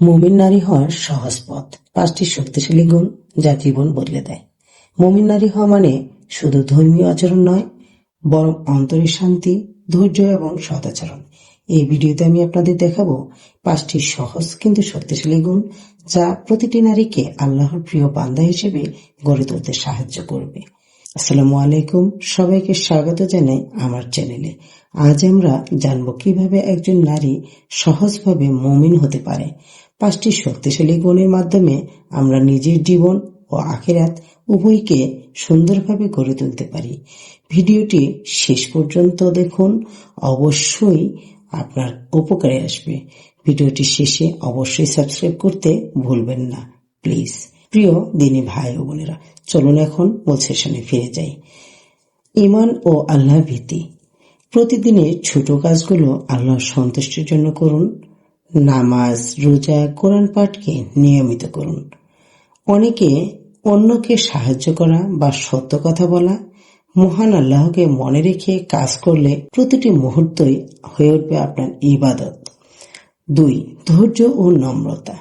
মুমিন নারী হওয়ার সহজ পথ, 5টি শক্তিশালী গুণ যা জীবন বদলে দেয়। মুমিন নারী হওয়া মানে শুধু ধর্মীয় আচরণ নয়, বরং অন্তরের শান্তি, ধৈর্য এবং সদাচরণ। এই ভিডিওতে আমি আপনাদের দেখাবো 5টি সহজ কিন্তু শক্তিশালী গুণ যা প্রতিটি নারীকে আল্লাহর প্রিয় বান্দা হিসেবে গড়ে তুলতে সাহায্য করবে। আসসালামু আলাইকুম, সবাইকে স্বাগত জানাই আমার চ্যানেলে। আজ আমরা জানব কিভাবে একজন নারী সহজভাবে মুমিন হতে পারে। 5টি শক্তিশালী গুণের মাধ্যমে আমরা নিজের জীবন ও আখিরাত উভয়কে সুন্দরভাবে গড়ে তুলতে পারি। ভিডিওটি শেষ পর্যন্ত দেখুন, অবশ্যই আপনার উপকারে আসবে। ভিডিওটি শেষে অবশ্যই সাবস্ক্রাইব করতে ভুলবেন না প্লিজ। প্রিয় দিনী ভাই ও বোনেরা, চলুন এখন মূল সেশনে ফিরে যাই। ঈমান ও আল্লাহ ভীতি। প্রতিদিনের ছোট কাজগুলো আল্লাহর সন্তুষ্টির জন্য করুন। নামাজ, রোজা, কোরআন পাঠকে নিয়মিত করুন। অনেকে অন্যকে সাহায্য করা বা সত্য কথা বলা, মহান আল্লাহকে মনে রেখে কাজ করলে প্রতিটি মুহূর্তই হয়ে উঠবে আপনার ইবাদত। 2. ধৈর্য ও নম্রতা।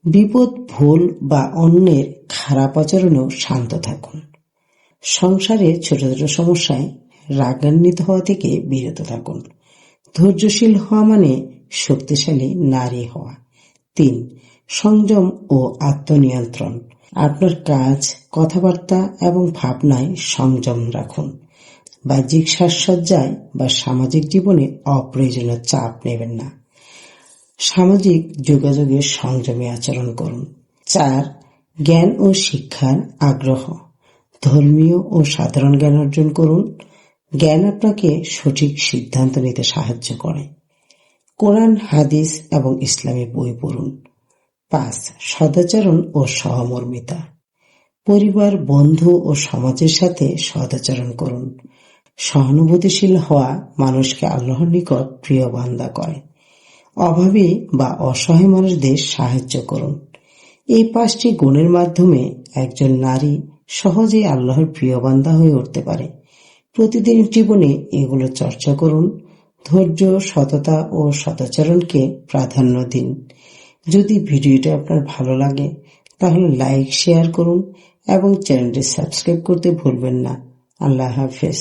বিপদ, ভুল বা অন্যের খারাপ আচরণেও শান্ত থাকুন। সংসারে ছোট ছোট সমস্যায় রাগান্বিত হওয়া থেকে বিরত থাকুন। ধৈর্যশীল হওয়া মানে শক্তিশালী নারী হওয়া। 3. সংযম ও আত্মনিয়ন্ত্রণ। আপনার কাজ, কথাবার্তা এবং ভাবনায় সংযম রাখুন। বাহ্যিক সাজসজ্জায় বা সামাজিক জীবনে অপ্রয়োজনীয় চাপ নেবেন না। সামাজিক যোগাযোগে সংযমী আচরণ করুন। 4. জ্ঞান ও শিক্ষার আগ্রহ। ধর্মীয় ও সাধারণ জ্ঞান অর্জন করুন। জ্ঞান আপনাকে সঠিক সিদ্ধান্ত নিতে সাহায্য করে। কোরআন, হাদিস এবং ইসলামী বই পড়ুন। 5. সদাচরণ ও সহমর্মিতা। পরিবার, বন্ধু ও সমাজের সাথে সদাচরণ করুন। সহানুভূতিশীল হওয়া মানুষকে আল্লাহর নিকট প্রিয় বান্দা করে। অভাবী বা অসহায় মানুষদের সাহায্য করুন। এই 5টি গুণের মাধ্যমে একজন নারী সহজেই আল্লাহর প্রিয় বান্দা হয়ে উঠতে পারে। প্রতিদিন জীবনে এগুলো চর্চা করুন। ধৈর্য, সততা ও সদাচরণকে প্রাধান্য দিন। যদি ভিডিওটা আপনার ভালো লাগে তাহলে লাইক, শেয়ার করুন এবং চ্যানেলটি সাবস্ক্রাইব করতে ভুলবেন না। আল্লাহ হাফেজ।